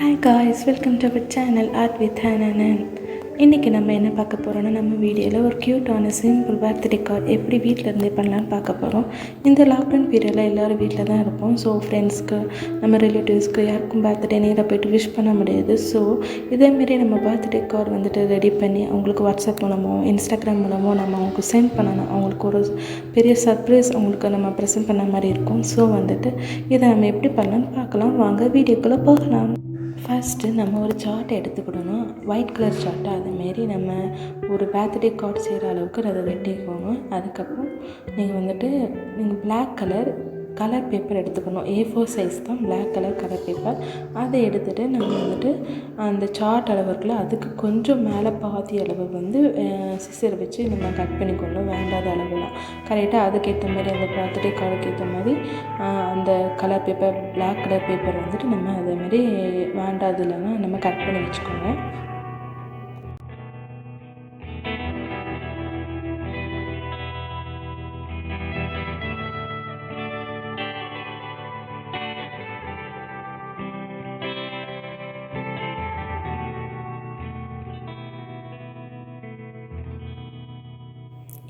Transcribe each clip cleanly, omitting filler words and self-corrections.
Hi guys, welcome to our channel Art with Hananan. இன்றைக்கி நம்ம என்ன பார்க்க போகிறோன்னா, நம்ம வீடியோவில் ஒரு க்யூட்டான சிம்பிள் பர்த்டே கார்டு எப்படி வீட்டில் இருந்தே பண்ணலான்னு பார்க்க போகிறோம். இந்த லாக்டவுன் பீரியடில் எல்லோரும் வீட்டில் தான் இருப்போம். ஸோ ஃப்ரெண்ட்ஸ்க்கு, நம்ம ரிலேட்டிவ்ஸ்க்கு யாருக்கும் பர்த்டே நேராக போய்ட்டு விஷ் பண்ண முடியாது. ஸோ இதேமாரி நம்ம பர்த்டே கார்டு வந்துட்டு ரெடி பண்ணி அவங்களுக்கு வாட்ஸ்அப் மூலமோ இன்ஸ்டாகிராம் மூலமோ நம்ம அவங்களுக்கு சென்ட் பண்ணணும். அவங்களுக்கு ஒரு பெரிய சர்ப்ரைஸ் அவங்களுக்கு நம்ம ப்ரெசென்ட் பண்ண மாதிரி இருக்கும். ஸோ வந்துட்டு இதை நம்ம எப்படி பண்ணலான்னு பார்க்கலாம். வாங்க வீடியோக்குள்ளே போகலாம். ஃபஸ்ட்டு நம்ம ஒரு சார்ட் எடுத்துக்கிடணும். ஒயிட் கலர் சார்ட்டை அதுமாரி நம்ம ஒரு பர்த்டே கார்டு செய்கிற அளவுக்கு அதை வெட்டிக்கோங்க. அதுக்கப்புறம் நீங்கள் பிளாக் கலர் பேப்பர் எடுத்துக்கணும். A4 சைஸ் தான் பிளாக் கலர் பேப்பர். அதை எடுத்துகிட்டு நம்ம அந்த சார்ட் அளவு இருக்குல்ல, அதுக்கு கொஞ்சம் மேலே பாதி அளவு சிசர் வச்சு நம்ம கட் பண்ணிக்கணும். வேண்டாத அளவுலாம் கரெக்டாக அதுக்கேற்ற மாதிரி அந்த பர்த்டே கார்டுக்கு ஏற்ற மாதிரி அந்த பிளாக் கலர் பேப்பர் நம்ம அதேமாதிரி வேண்டாது இல்லைன்னா நம்ம கட் பண்ணி வச்சுக்கோங்க.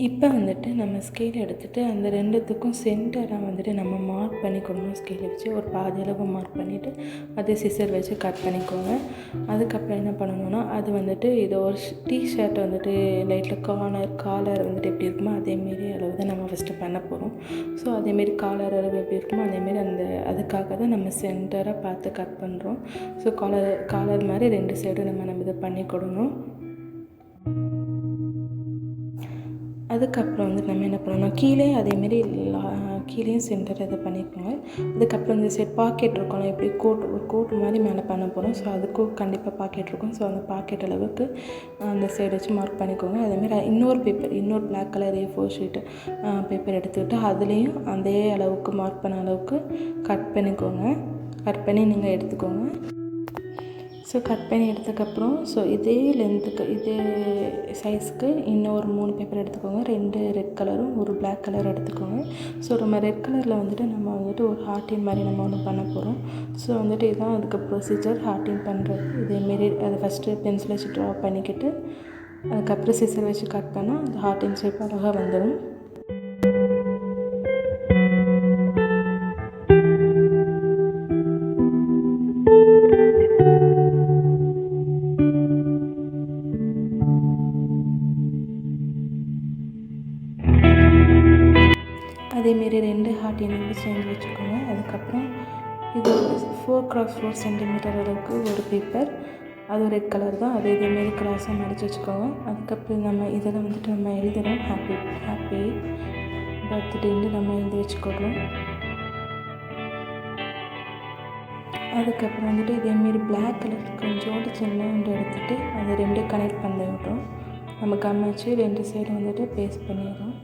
இப்போ நம்ம ஸ்கேல் எடுத்துகிட்டு அந்த ரெண்டுத்துக்கும் சென்டராக நம்ம மார்க் பண்ணிக்கணும். ஸ்கேல் வச்சு ஒரு பாதி அளவு மார்க் பண்ணிவிட்டு அதே சிசர் வச்சு கட் பண்ணிக்கோங்க. அதுக்கப்புறம் என்ன பண்ணணுன்னா, அது இதை ஒரு டிஷர்ட் லைட்டில் காலர் எப்படி இருக்குமோ அதேமாரி அளவு தான் நம்ம ஃபஸ்ட்டு பண்ண போகிறோம். ஸோ அதேமாரி காலர் அளவு எப்படி இருக்குமோ அதேமாரி அதுக்காக தான் நம்ம சென்டராக பார்த்து கட் பண்ணுறோம். ஸோ காலர் மாதிரி ரெண்டு சைடும் நம்ம இதை பண்ணி கொடுக்கணும். அதுக்கப்புறம் நம்ம என்ன பண்ணணும், கீழே அதேமாரி கீழேயும் சென்டர் இதை பண்ணிக்கோங்க. அதுக்கப்புறம் இந்த சைட் பாக்கெட் இருக்கோம், எப்படி ஒரு கோட் மாதிரி மேலே பண்ண போகிறோம். ஸோ அதுக்கும் கண்டிப்பாக பாக்கெட் இருக்கும். ஸோ அந்த பாக்கெட் அளவுக்கு அந்த சைடு வச்சு மார்க் பண்ணிக்கோங்க. அதேமாரி இன்னொரு black colour A4 sheet paper எடுத்துக்கிட்டு அதுலேயும் அதே அளவுக்கு மார்க் பண்ண அளவுக்கு கட் பண்ணிக்கோங்க. கட் பண்ணி நீங்கள் எடுத்துக்கோங்க. ஸோ கட் பண்ணி எடுத்ததுக்கப்புறம் இதே லென்த்துக்கு இதே சைஸ்க்கு இன்னொரு 3 பேப்பர் எடுத்துக்கோங்க. 2 ரெட் கலரும் ஒரு பிளாக் கலர் எடுத்துக்கோங்க. ஸோ நம்ம ரெட் கலரில் நம்ம ஒரு ஹார்ட்டின் மாதிரி நம்ம ஒன்று பண்ண போகிறோம். ஸோ இதுதான் அதுக்கு ப்ரொசீஜர் ஹார்ட்டின் பண்ணுறது. இதேமாரி அதை ஃபஸ்ட்டு பென்சில் வச்சு ட்ரா பண்ணிக்கிட்டு அதுக்கப்புறம் சிசர் வச்சு கட் பண்ணால் அந்த ஹார்ட்டின் ஷேப் அழகாக வந்துடும். அதேமாரி 2 ஹார்ட்டின் செஞ்சு வச்சுக்கோங்க. அதுக்கப்புறம் இது 4x4 சென்டிமீட்டர் அளவுக்கு ஒரு பேப்பர், அது ரெட் கலர் தான். அது இதேமாரி கிளாஸாக மடித்து வச்சுக்கோங்க. அதுக்கப்புறம் நம்ம இதில் நம்ம எழுதுகிறோம் ஹாப்பி பர்த்டேன்னு நம்ம எழுதி வச்சுக்கொள்கிறோம். அதுக்கப்புறம் இதேமாரி பிளாக் கலர் கொஞ்சோண்டு சின்னோண்டு எடுத்துகிட்டு அதை 2 கனெக்ட் பண்ணி விட்றோம். நம்ம கம் வச்சு 2 சைடு பேஸ்ட் பண்ணிடுறோம்.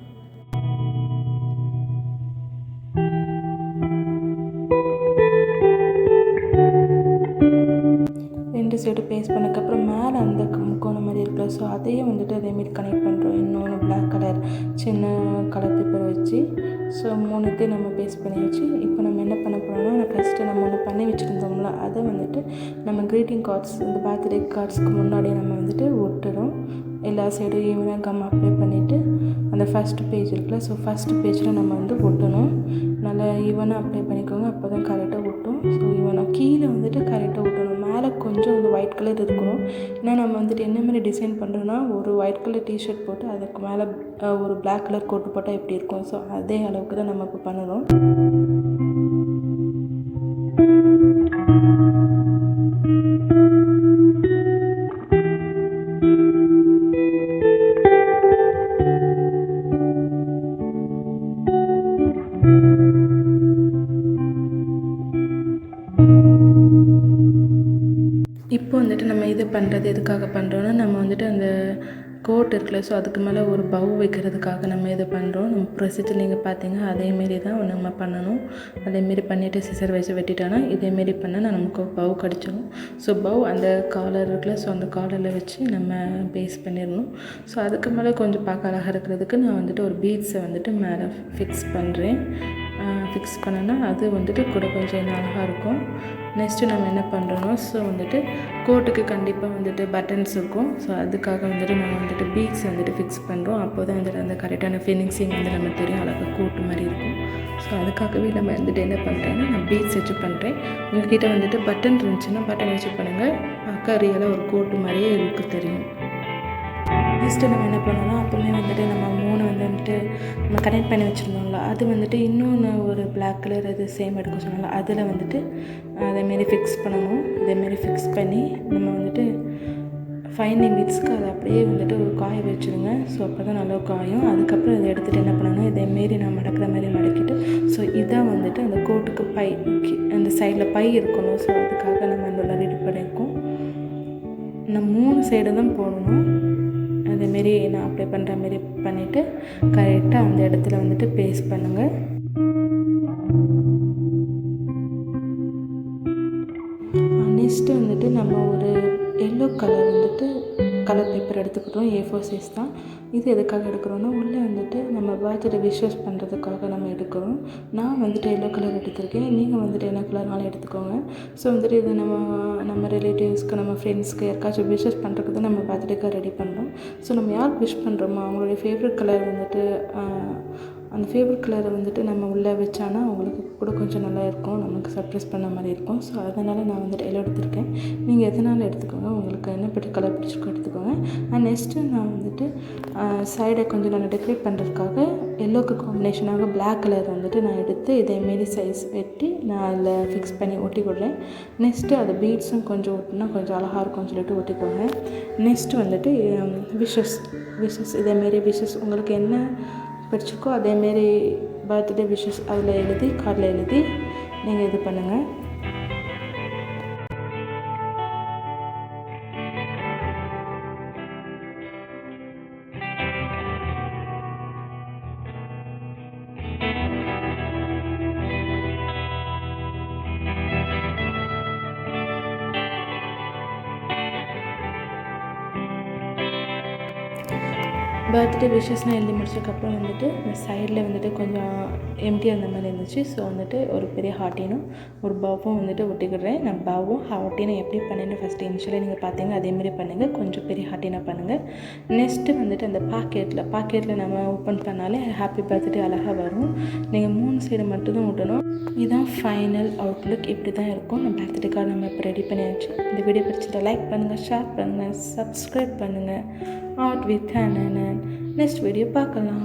2 சைடு பேஸ்ட் பண்ணதுக்கப்புறம் மேலே அந்த முக்கோணம் மாதிரி இருக்குல்ல, ஸோ அதையும் அதேமாரி கனெக்ட் பண்ணுறோம். இன்னொன்று பிளாக் கலர் சின்ன கலர் பேப்பர் வச்சு. ஸோ 3த்தையும் நம்ம பேஸ்ட் பண்ணி வச்சு இப்போ நம்ம என்ன பண்ண போகிறோம்னா, ஃபஸ்ட்டு நம்ம ஒன்று பண்ணி வச்சுருந்தோம்ல அதை நம்ம க்ரீட்டிங் கார்ட்ஸ் இந்த பர்த்டே கார்ட்ஸ்க்கு முன்னாடியே நம்ம ஒட்டுறோம். எல்லா சைடும் ஈவனாக கம் அப்ளை பண்ணிவிட்டு அந்த ஃபஸ்ட்டு பேஜ் இருக்குல்ல, ஸோ ஃபஸ்ட்டு பேஜில் நம்ம ஒட்டணும். நல்லா ஈவனாக அப்ளை பண்ணிக்கோங்க. அப்போ தான் கரெக்டாக ஒட்டும். ஸோ ஈவனாக கீழே கரெக்டாக ஒட்டணும். மேலே கொஞ்சம் ஒயிட் கலர் இருக்கணும். ஏன்னா நம்ம என்ன மாதிரி டிசைன் பண்ணுறோன்னா, ஒரு ஒயிட் கலர் டிஷர்ட் போட்டு அதுக்கு மேலே ஒரு பிளாக் கலர் கோட்டு போட்டால் எப்படி இருக்கும், ஸோ அதே அளவுக்கு தான் நம்ம இப்போ பண்ணணும். இப்போ நம்ம இது பண்ணுறது எதுக்காக பண்ணுறோன்னா, நம்ம அந்த கோட் இருக்குல்ல, ஸோ அதுக்கு மேலே ஒரு பவ் வைக்கிறதுக்காக நம்ம இது பண்ணுறோம். நம்ம ப்ரொசீஜர் நீங்கள் பார்த்தீங்க அதேமாரி தான் நம்ம பண்ணணும். அதேமாரி பண்ணிவிட்டு சிசர் வச்சு வெட்டிட்டோன்னா இதேமாரி பண்ணால் நமக்கு பவ் கிடச்சிடும். ஸோ பவ் அந்த காலர் இருக்குல்ல, ஸோ அந்த காலரில் வச்சு நம்ம பேஸ்ட் பண்ணிடணும். ஸோ அதுக்கு மேலே கொஞ்சம் பார்க்க அழகாக இருக்கிறதுக்கு நான் ஒரு பீட்ஸை மேலே ஃபிக்ஸ் பண்ணுறேன். ஃபிக்ஸ் பண்ணோன்னா அது வந்துட்டு கூட கொஞ்சம் இன்னும் அழகாக இருக்கும். நெக்ஸ்ட்டு நம்ம என்ன பண்ணுறோன்னா, ஸோ வந்துட்டு கோட்டுக்கு கண்டிப்பாக வந்துட்டு பட்டன்ஸ் இருக்கும். ஸோ அதுக்காக வந்துட்டு நம்ம வந்துட்டு பீட்ஸ் வந்துட்டு ஃபிக்ஸ் பண்ணுறோம். அப்போ தான் வந்துட்டு அந்த கரெக்டான ஃபினிஷிங் வந்து நம்ம தெரியும், அழகாக கோட்டு மாதிரி இருக்கும். ஸோ அதுக்காகவே நம்ம வந்துட்டு என்ன பண்ணுறேன்னா, நான் பீட்ஸ் வச்சு பண்ணுறேன். உங்கள்கிட்ட வந்துட்டு பட்டன் இருந்துச்சுன்னா பட்டன் வச்சு பண்ணுங்கள். பார்க்க ரியலாக ஒரு கோட்டு மாதிரியே எனக்கு தெரியும். நெக்ஸ்ட்டு நம்ம என்ன பண்ணோம்னா, அப்போவுமே வந்துட்டு நம்ம 3 வந்துட்டு நம்ம கனெக்ட் பண்ணி வச்சுருந்தோம்ல, அது வந்துட்டு இன்னொன்று ஒரு பிளாக் கலர் அது சேம் எடுக்க சொன்னால அதில் வந்துட்டு அதேமாரி ஃபிக்ஸ் பண்ணணும். இதேமாரி ஃபிக்ஸ் பண்ணி நம்ம வந்துட்டு 5 நிமிட்ஸ்க்கு அதை அப்படியே வந்துட்டு ஒரு காய வச்சுருங்க. ஸோ அப்போ தான் நல்லா காயும். அதுக்கப்புறம் இதை எடுத்துகிட்டு என்ன பண்ணணும், இதேமாரி நான் மடக்கிற மாதிரி மடக்கிட்டு, ஸோ இதான் வந்துட்டு அந்த கோட்டுக்கு பை, அந்த சைடில் பை இருக்கணும். ஸோ அதுக்காக நம்ம நல்லா ரெடி பண்ணியிருக்கோம். நான் 3 சைடு தான் போடணும். அதேமாரி நான் அப்ளை பண்ணுற மாரி பண்ணிவிட்டு கரெக்டாக அந்த இடத்துல வந்துட்டு பேஸ்ட் பண்ணுங்கள். நெக்ஸ்ட்டு வந்துட்டு நம்ம ஒரு எல்லோ கலர் வந்துட்டு கலர் பேப்பர் எடுத்துக்கிட்டோம். A4 சைஸ் தான். இது எதுக்காக எடுக்கிறோன்னா, உள்ளே வந்துட்டு நம்ம பர்த்டே விஷஸ் பண்ணுறதுக்காக நம்ம எடுக்கிறோம். நான் வந்துட்டு எல்லோ கலர் எடுத்திருக்கேன். நீங்கள் வந்துட்டு என்ன கலர்னாலும் எடுத்துக்கோங்க. ஸோ வந்துட்டு இது நம்ம ரிலேட்டிவ்ஸ்க்கு, நம்ம ஃப்ரெண்ட்ஸ்க்கு யாருக்காச்சும் விஷஸ் பண்ணுறதுக்கு தான் நம்ம பர்த்டேக்காக ரெடி பண்ணுறோம். ஸோ நம்ம யாருக்கு விஷ் பண்ணுறோமோ அவங்களுடைய ஃபேவரட் கலர் வந்துட்டு அந்த ஃபேவரட் கலரை வந்துட்டு நம்ம உள்ளே வச்சானா அவங்களுக்கு கூட கொஞ்சம் நல்லா இருக்கும், நமக்கு சர்ப்ரைஸ் பண்ண மாதிரி இருக்கும். ஸோ அதனால் நான் வந்துட்டு எல்லோ எடுத்திருக்கேன். நீங்கள் எதனாலும் எடுத்துக்கோங்க, உங்களுக்கு என்ன கலர் பிடிச்சிருக்கோ எடுத்துக்கோங்க. நெக்ஸ்ட்டு நான் வந்துட்டு சைடை கொஞ்சம் நான் டெக்கரேட் பண்ணுறதுக்காக எல்லோக்கு காம்பினேஷனாக பிளாக் கலர் வந்துட்டு நான் எடுத்து இதேமாரி சைஸ் வெட்டி நான் அதில் ஃபிக்ஸ் பண்ணி ஒட்டி கொடுறேன். நெக்ஸ்ட்டு அது பீட்ஸும் கொஞ்சம் ஒட்டினா கொஞ்சம் அழகாக இருக்கும்னு சொல்லிட்டு ஒட்டிக்கோங்க. நெக்ஸ்ட்டு வந்துட்டு விஷஸ் இதேமாரி விஷஸ் உங்களுக்கு என்ன பிடிச்சிருக்கோ அதேமாரி பர்த்டே விஷஸ் அதில் எழுதி கார்டில் எழுதி நீங்கள் இது பண்ணுங்கள். பர்த்டே விஷஸ்னால் எழுதி முடிச்சதுக்கப்புறம் வந்துட்டு இந்த சைடில் வந்துட்டு கொஞ்சம் எம்டியாக அந்த மாதிரி இருந்துச்சு. ஸோ வந்துட்டு ஒரு பெரிய ஹார்ட்டினும் ஒரு பாவும் வந்துட்டு ஒட்டிக்கிடுறேன். நான் பாவும் ஹார்ட்டினும் எப்படி பண்ணேன்னு ஃபஸ்ட்டு இனிஷியலாக நீங்கள் பார்த்தீங்க அதேமாரி பண்ணுங்கள். கொஞ்சம் பெரிய ஹார்ட்டினாக பண்ணுங்கள். நெக்ஸ்ட்டு வந்துட்டு அந்த பாக்கெட்டில் நம்ம ஓப்பன் பண்ணாலே ஹாப்பி பர்த்டே அழகாக வரும். நீங்கள் 3 சைடு மட்டும்தான் விட்டணும். இதுதான் ஃபைனல் அவுட்லுக். இப்படி தான் இருக்கும். நம்ம பர்த்டே கார்டு நம்ம இப்போ ரெடி பண்ணியாச்சு. இந்த வீடியோ பிடிச்சிட்டா லைக் பண்ணுங்கள், ஷேர் பண்ணுங்கள், சப்ஸ்கிரைப் பண்ணுங்கள். Art with Hanan. Next video பார்க்கலாம்.